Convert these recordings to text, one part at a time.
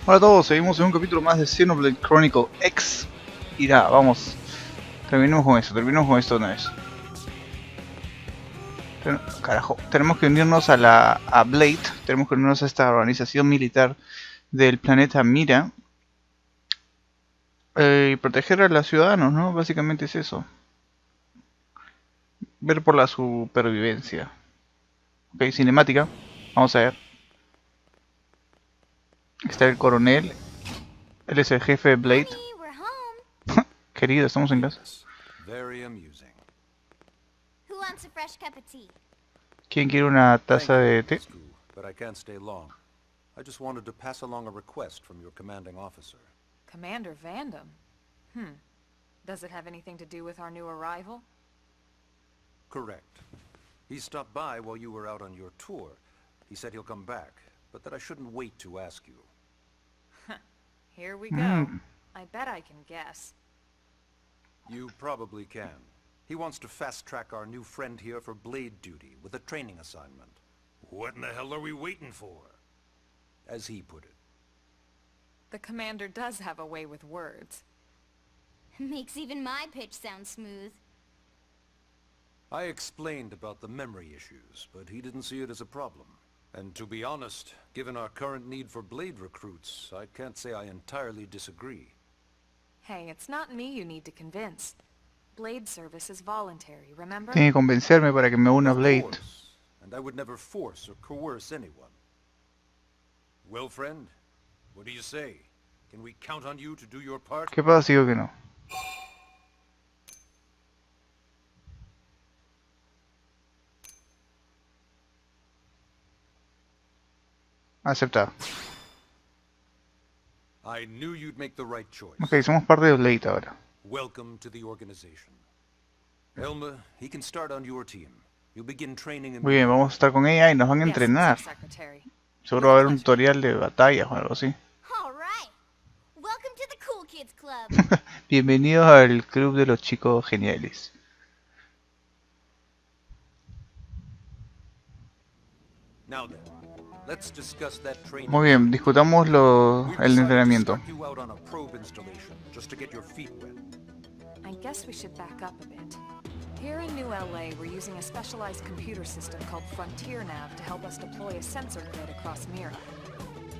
Hola a todos, seguimos en un capítulo más de Xenoblade Chronicles X. Y nada, vamos. Terminemos con esto una vez. Carajo, tenemos que unirnos a Blade, tenemos que unirnos a esta organización militar del planeta Mira. Y proteger a los ciudadanos, ¿no? Básicamente es eso. Ver por la supervivencia. Ok, cinemática. Vamos a ver. Está el coronel. Él es el jefe de Blade. Querido, estamos en casa. ¿Quién quiere una taza de té? Commander Vandam? Does it have anything to do with our new arrival? Correct. He stopped by while you were out on your tour. He said he'll come back, but that I shouldn't wait to ask you. Here we go. I bet I can guess. You probably can. He wants to fast-track our new friend here for blade duty with a training assignment. What in the hell are we waiting for? As he put it. The commander does have a way with words. Makes even my pitch sound smooth. I explained about the memory issues, but he didn't see it as a problem. And to be honest, given our current need for blade recruits, I can't say I entirely disagree. Hey, it's not me you need to convince. Blade service is voluntary, remember? Tiene que convencerme para que me una a Blade. Of course, and I would never force or coerce anyone. Well, friend, what do you say? Can we count on you to do your part? ¿Qué pasa si digo que no? Aceptado. I knew you'd make the right choice. Ok, somos parte de Blade ahora. Welcome to the organization. Elma, he can start on your team. You'll begin training. Muy bien, vamos a estar con ella y nos van a entrenar. Seguro va a haber un tutorial de batallas o algo así. Welcome to the Cool Kids Club. Bienvenidos al club de los chicos geniales. Now then, let's discuss that training. Muy bien, discutamos el entrenamiento. I guess we should back up a bit. Here in New LA, we're using a specialized computer system called FrontierNav to help us deploy a sensor grid across Mira.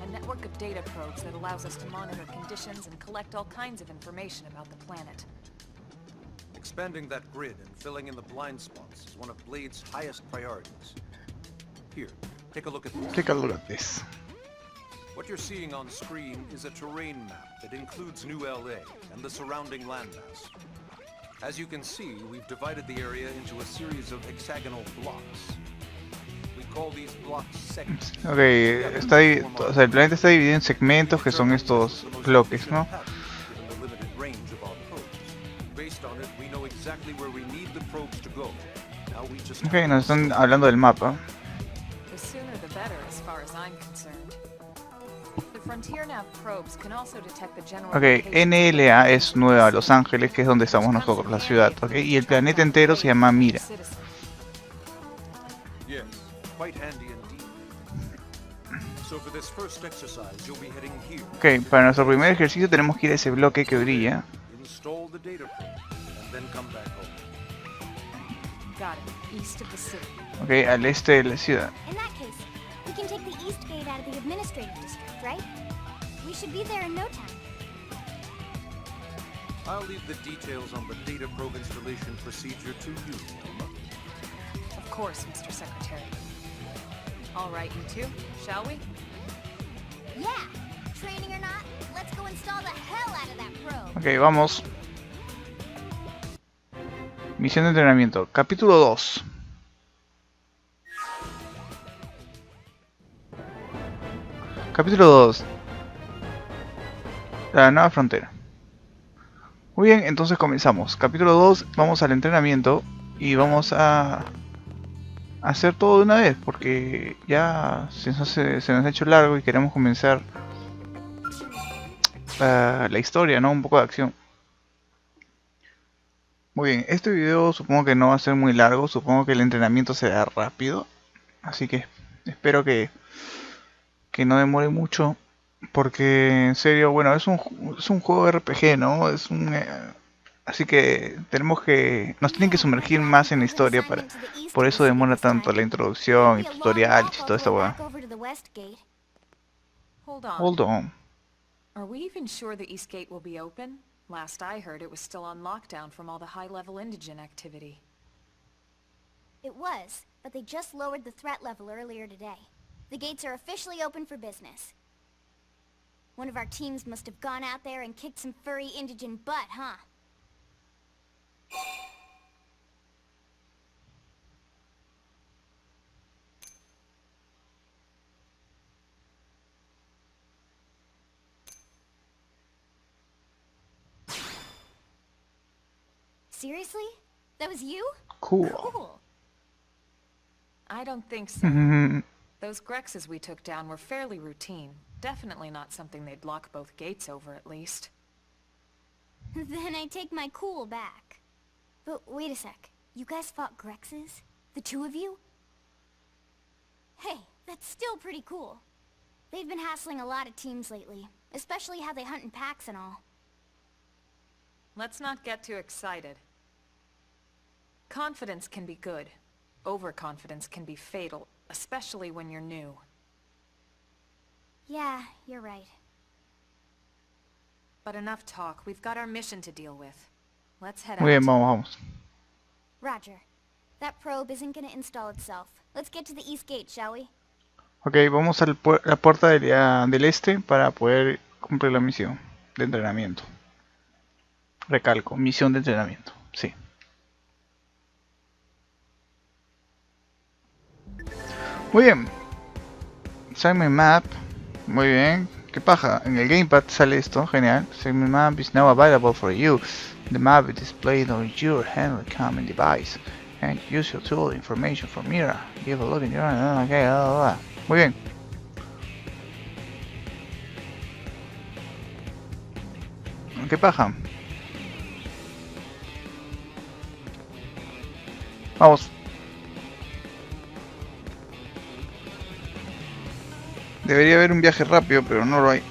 A network of data probes that allows us to monitor conditions and collect all kinds of information about the planet. Expanding that grid and filling in the blind spots is one of Blade's highest priorities. Here, take a look at this. Take a look at this. What you're seeing on screen is a terrain map that includes New LA and the surrounding landmass. As you can see, we've divided the area into a series of hexagonal blocks. We call these blocks segments. Ok, o sea, el planeta está dividido en segmentos que son estos bloques, ¿no? Ok, nos están hablando del mapa. Ok, NLA es Nueva Los Ángeles, que es donde estamos nosotros, la ciudad, ok, y el planeta entero se llama Mira. Ok, para nuestro primer ejercicio tenemos que ir a ese bloque que brilla. Ok, al este de la ciudad. I'll leave the details on the data probe installation procedure to you, Emma. Of course, Mr. Secretary. All right, you two, shall we? Yeah, training or not, let's go install the hell out of that probe. Ok, vamos. Misión de entrenamiento, capítulo 2. Capítulo 2. La nueva frontera. Muy bien, entonces comenzamos. Capítulo 2, vamos al entrenamiento y vamos a hacer todo de una vez porque ya se nos ha hecho largo y queremos comenzar la historia, ¿no? Un poco de acción. Muy bien, este video supongo que no va a ser muy largo, supongo que el entrenamiento será rápido, así que espero que no demore mucho Porque en serio, bueno, es un juego RPG, ¿no? Así que nos tienen que sumergir más en la historia por eso demora tanto la introducción y tutoriales y toda esta hueá. Hold on. Hold on. Are we even sure the East Gate will be open? Last I heard, it was still on lockdown from all the high-level indigent activity. It was, but they just lowered the threat level earlier today. The gates are officially open for business. One of our teams must have gone out there and kicked some furry indigent butt, huh? Seriously? That was you? Cool. Cool. I don't think so. Those Grexes we took down were fairly routine. Definitely not something they'd lock both gates over, at least. Then I take my cool back. But wait a sec. You guys fought Grexes? The two of you? Hey, that's still pretty cool. They've been hassling a lot of teams lately, especially how they hunt in packs and all. Let's not get too excited. Confidence can be good. Overconfidence can be fatal, especially when you're new. Yeah, you're right. But enough talk. We've got our mission to deal with. Let's head Muy bien, out. vamos. Roger. That probe isn't gonna install itself. Let's get to the East Gate, shall we? Ok, vamos a la puerta del este para poder cumplir la misión de entrenamiento. Recalco, misión de entrenamiento, sí. Muy bien. Segment map. Muy bien. ¿Qué paja? En el gamepad sale esto, genial. Segment map is now available for you. The map is displayed on your handheld common device. And use your tool information from here. Give a look in your... Okay, muy bien. ¿Qué paja? Vamos. Debería haber un viaje rápido, pero no lo hay.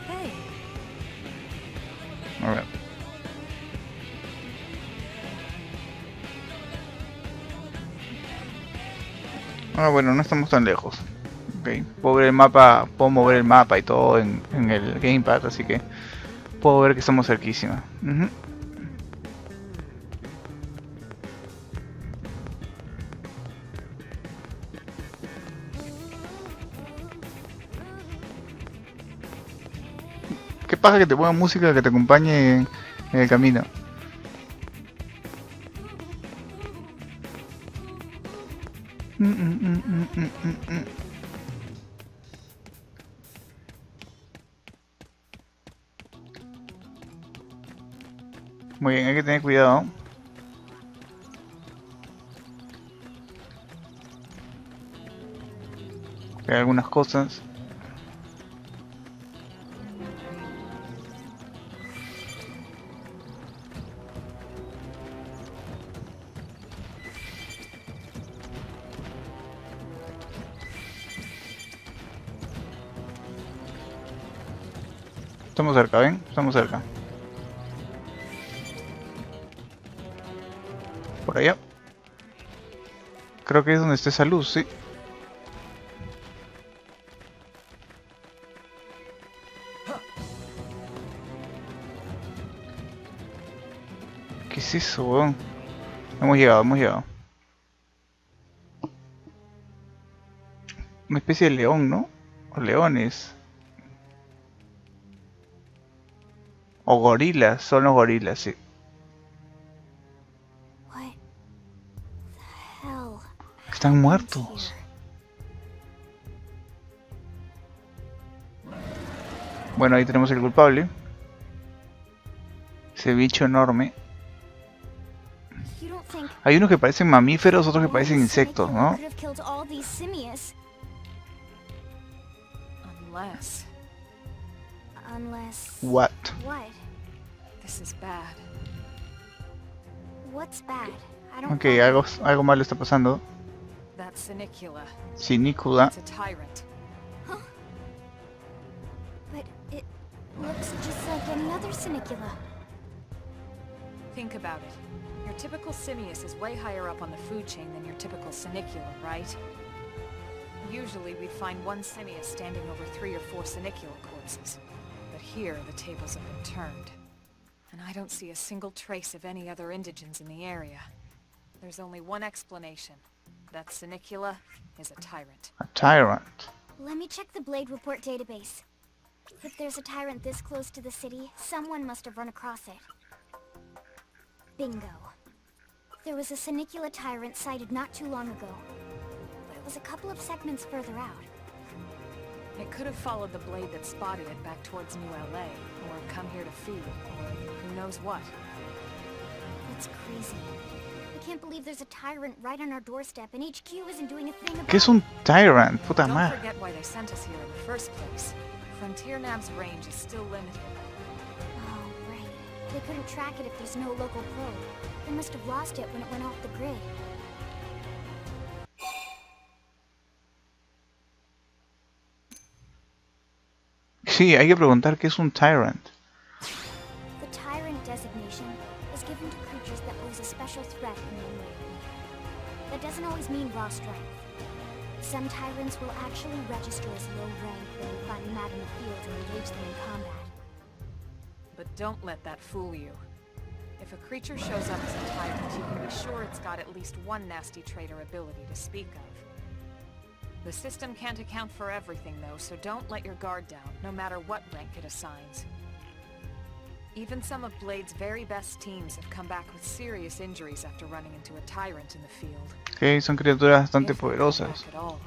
Hey, A ver. Ah, bueno, no estamos tan lejos. Ok, puedo ver el mapa, puedo mover el mapa y todo en el gamepad, así que puedo ver que estamos cerquísima. Qué paja que te ponga música que te acompañe en el camino. Muy bien, hay que tener cuidado. Hay algunas cosas. Estamos cerca, ¿ven? Estamos cerca. Por allá. Creo que es donde está esa luz, sí. ¿Qué es eso, weón? Hemos llegado, hemos llegado. Una especie de león, ¿no? O leones. O gorilas, son los gorilas, sí. What the hell? Están muertos. Bueno, ahí tenemos el culpable. Ese bicho enorme. You don't think Hay unos que parecen mamíferos, otros que parecen insectos, ¿no? could have killed all these simians unless What? what? this is bad. What's bad? I don't Ok, follow. algo malo está pasando. That's Sinicula. Sinicula. It's a tyrant. Huh? But it looks just like any other Sinicula. Think about it. Your typical simius is way higher up on the food chain than your typical Sinicula, right? Usually we'd find one simius standing over 3 or 4 Sinicula corpses. But here, the tables have been turned. And I don't see a single trace of any other indigents in the area. There's only one explanation. That Sinicula is a tyrant. A tyrant. Let me check the Blade Report database. If there's a tyrant this close to the city, someone must have run across it. Bingo. There was a Sinicula tyrant sighted not too long ago. But it was a couple of segments further out. It could have followed the blade that spotted it back towards New LA, or come here to feed, or who knows what. That's crazy. I can't believe there's a tyrant right on our doorstep and HQ isn't doing a thing about it. ¿Qué es un tyrant? Puta Don't madre. forget why they sent us here in the first place. Frontier Nav's range is still limited. Oh, right. They couldn't track it if there's no local probe. They must have lost it when it went off the grid. Sí, hay que preguntar qué es un tyrant. The tyrant designation is given to creatures that pose a special threat in one way or another. That doesn't always mean raw strength. Some tyrants will actually register as low rank when you find them out in the field and engage them in combat. But don't let that fool you. If a creature shows up as a tyrant, you can be sure it's got at least one nasty trait or ability to speak of. The system can't account for everything though, so don't let your guard down, no matter what rank it assigns. Even some of Blade's very best teams have come back with serious injuries after running into a tyrant in the field. Ok, son criaturas bastante If they come poderosas. back at all.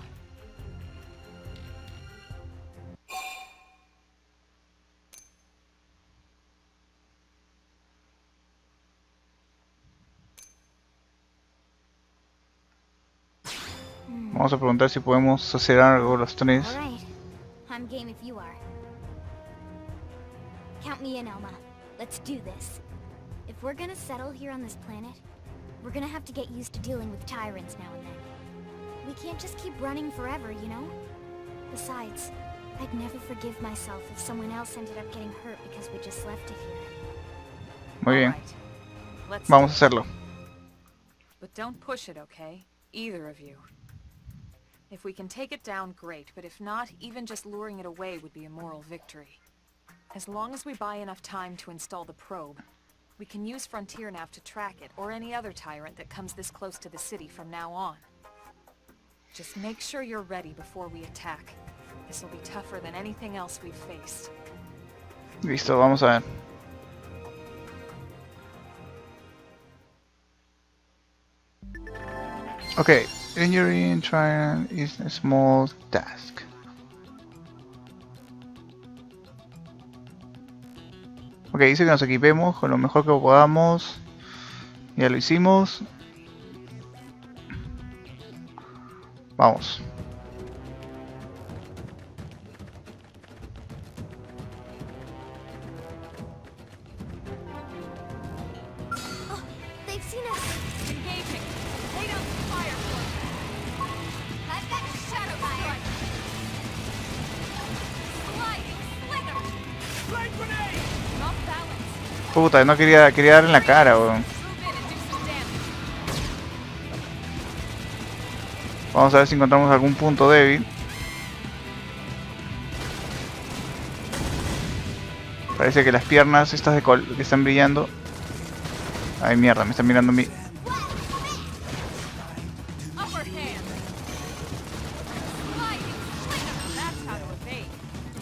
Vamos a preguntar si podemos hacer algo los tres. Alright. I'm game if you are. Count me in, Elma. Let's do this. If we're gonna settle here on this planet, we're gonna have to get used to dealing with tyrants now and then. We can't just keep running forever, you know? Besides, I'd never forgive myself if someone else ended up getting hurt because we just left it here. Muy bien, Alright. Let's vamos a do it. hacerlo. But don't push it, okay? Either of you. If we can take it down, great, but if not, even just luring it away would be a moral victory. As long as we buy enough time to install the probe, we can use Frontier Nav to track it, or any other tyrant that comes this close to the city from now on. Just make sure you're ready before we attack. This will be tougher than anything else we've faced. Listo, vamos a ver. Ok, injury tyrant is a small task. Ok, dice que nos equipemos con lo mejor que podamos. Ya lo hicimos. Vamos. Oh, they've seen us! Engaging! Lay down some fire for me! I've got shadow fire! Sliding slither! Flame grenade! Off balance! Puta, no quería darle en la cara, weón. Move in and do some damage! Vamos a ver si encontramos algún punto débil. Parece que las piernas estas de que están brillando. Ay, mierda, me están mirando a mí. Upper hand! Sliding slither! That's how to evade.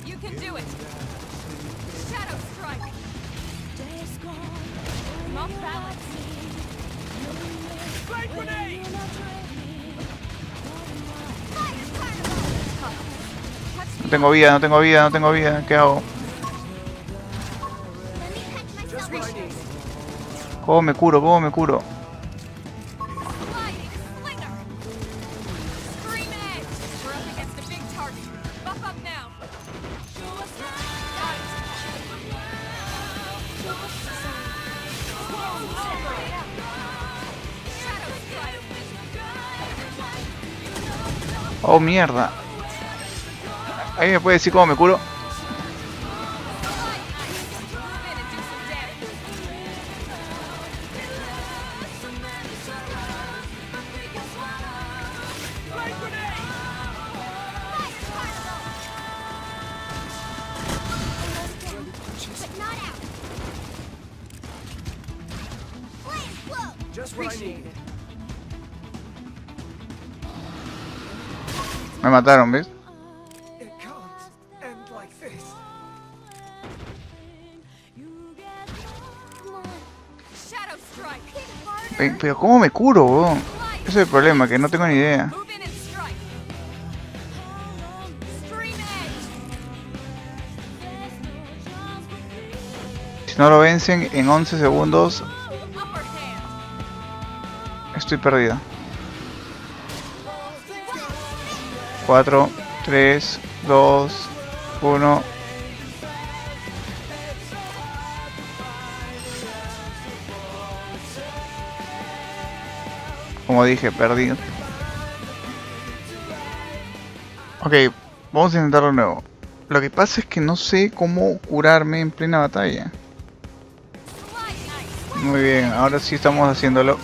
You can do it! Shadow strike! Off balance! Flame grenade! No tengo vida, no tengo vida, no tengo vida. ¿Qué hago? Let me catch myself in this. ¿Cómo me curo? ¿Cómo me curo? Sliding slinger! Scream edge! We're up against a big target. Buff up now! Got it! Shadow strike! Oh, mierda. ¿Alguien me puede decir cómo me curo? Me mataron, ¿ves? Pero ¿cómo me curo, weón? Ese es el problema, que no tengo ni idea. Si no lo vencen en 11 segundos, estoy perdido. 4, 3, 2, 1. Como dije, perdido. Ok, vamos a intentarlo de nuevo. Lo que pasa es que no sé cómo curarme en plena batalla. Muy bien, ahora sí estamos haciéndolo.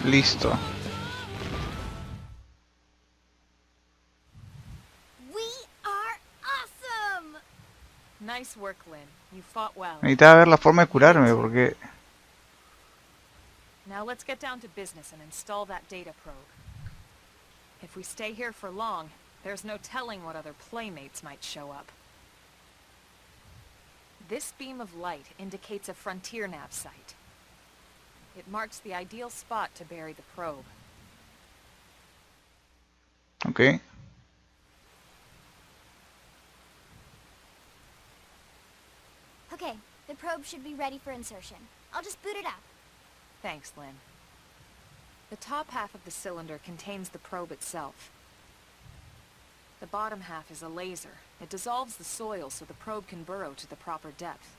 Listo. We are awesome! Nice work, Lynn. You fought well. Necesitaba ver la forma de curarme porque... Now let's get down to business and install that data probe. If we stay here for long, there's no telling what other playmates might show up. This beam of light indicates a frontier nav site. It marks the ideal spot to bury the probe. Ok. Okay, the probe should be ready for insertion. I'll just boot it up. Thanks, Lynn. The top half of the cylinder contains the probe itself. The bottom half is a laser. It dissolves the soil so the probe can burrow to the proper depth.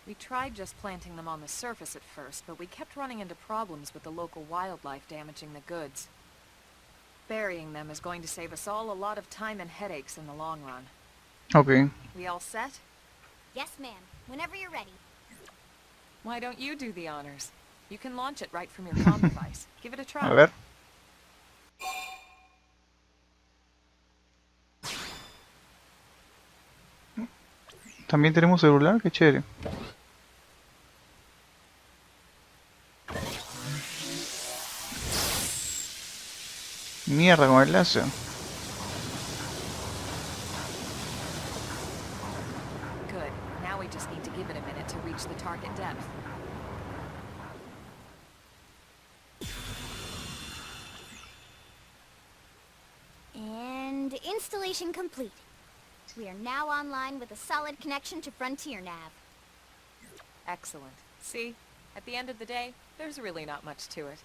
We tried just planting them on the surface at first, but we kept running into problems with the local wildlife damaging the goods. Burying them is going to save us all a lot of time and headaches in the long run. Ok. We all set? Yes, ma'am. Whenever you're ready. Why don't you do the honors? You can launch it right from your comm device. Give it a try. A ver. También tenemos celular, qué chévere. Mierda con el láser. Good. Now we just need to give it a minute to reach the target depth. And installation complete. We are now online with a solid connection to Frontier Nav. Excellent. See? At the end of the day, there's really not much to it.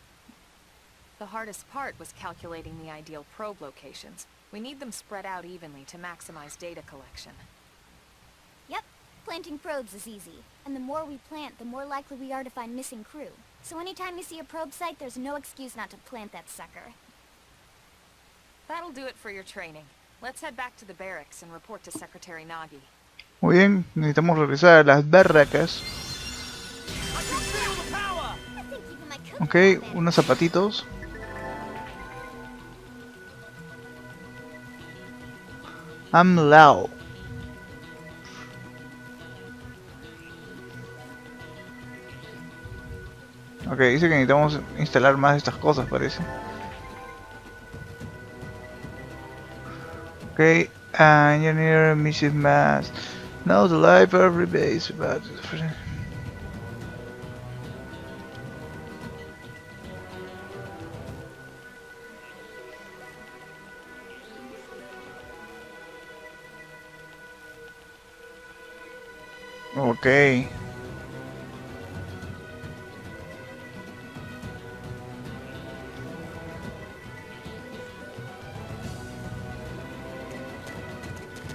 The hardest part was calculating the ideal probe locations. We need them spread out evenly to maximize data collection. Yep, planting probes is easy. And the more we plant, the more likely we are to find missing crew. So anytime you see a probe site, there's no excuse not to plant that sucker. That'll do it for your training. Let's head back to the barracks and report to Secretary Nagi. Muy bien, necesitamos regresar a las barracas. Ok, unos zapatitos. I'm loud. Ok, dice que necesitamos instalar más de estas cosas, parece. Ok, engineer mission mass. Now the library base about ok.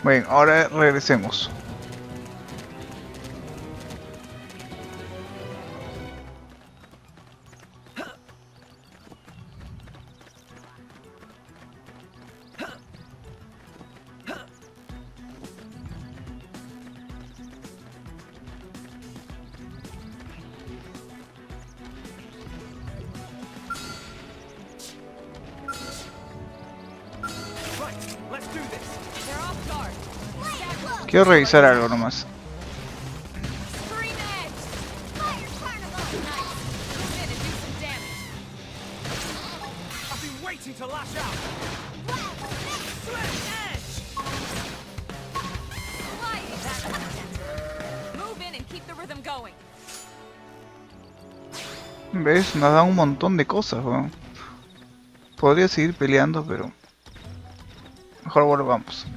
Bueno, ahora regresemos. Quiero revisar algo nomás. Scream edge! Fire carnival tonight! Move in and do some damage. I've been waiting to lash out. Scream edge! Sliding that. Move in and keep the rhythm going. ¿Ves? Nos da un montón de cosas, weón. Podría seguir peleando, pero mejor volvamos.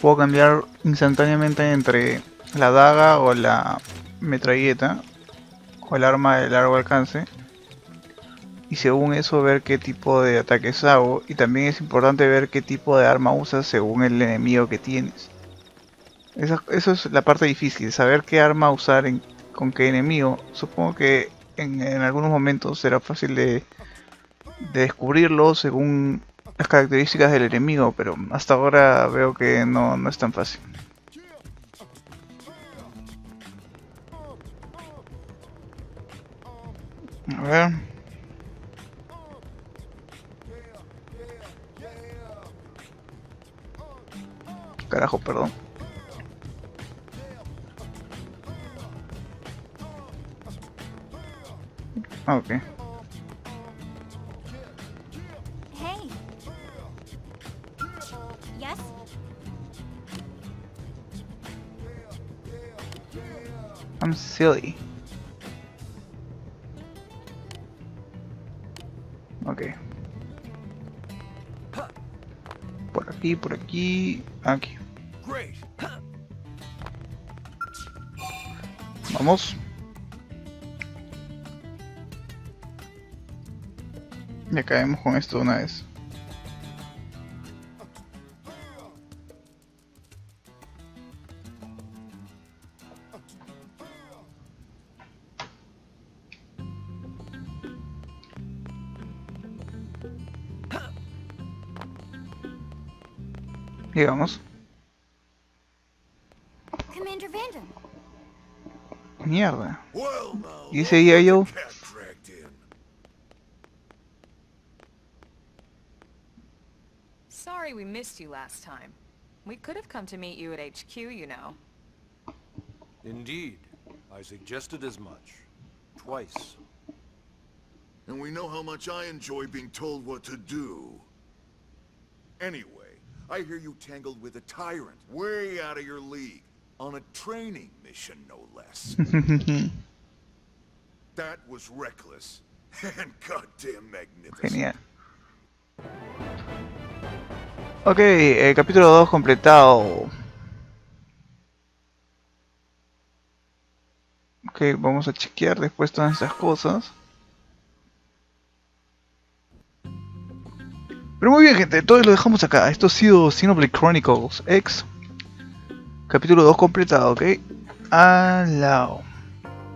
Puedo cambiar instantáneamente entre la daga o la metralleta o el arma de largo alcance, y según eso ver qué tipo de ataques hago, y también es importante ver qué tipo de arma usas según el enemigo que tienes. Eso es la parte difícil, saber qué arma usar con qué enemigo. Supongo que en algunos momentos será fácil de descubrirlo según las características del enemigo, pero hasta ahora veo que no es tan fácil. A ver. Carajo, perdón. Ok. Hey. Yes? I'm silly. Ok. Por aquí, aquí. Great. Vamos. Ya caemos con esto de una vez. Llegamos. Commander Vandam. Mierda. Well, now, ¿Y ese día yo? cat dragged in. Sorry we missed you last time. We could have come to meet you at HQ, you know. Indeed. I suggested as much. Twice. And we know how much I enjoy being told what to do. Anyway, I hear you tangled with a tyrant, way out of your league, on a training mission, no less. That was reckless, and goddamn magnificent. Genial. Ok, el capítulo 2 completado. Ok, vamos a chequear después todas estas cosas. Pero muy bien, gente, entonces lo dejamos acá. Esto ha sido Xenoblade Chronicles X. Capítulo 2 completado, ok. Al lado.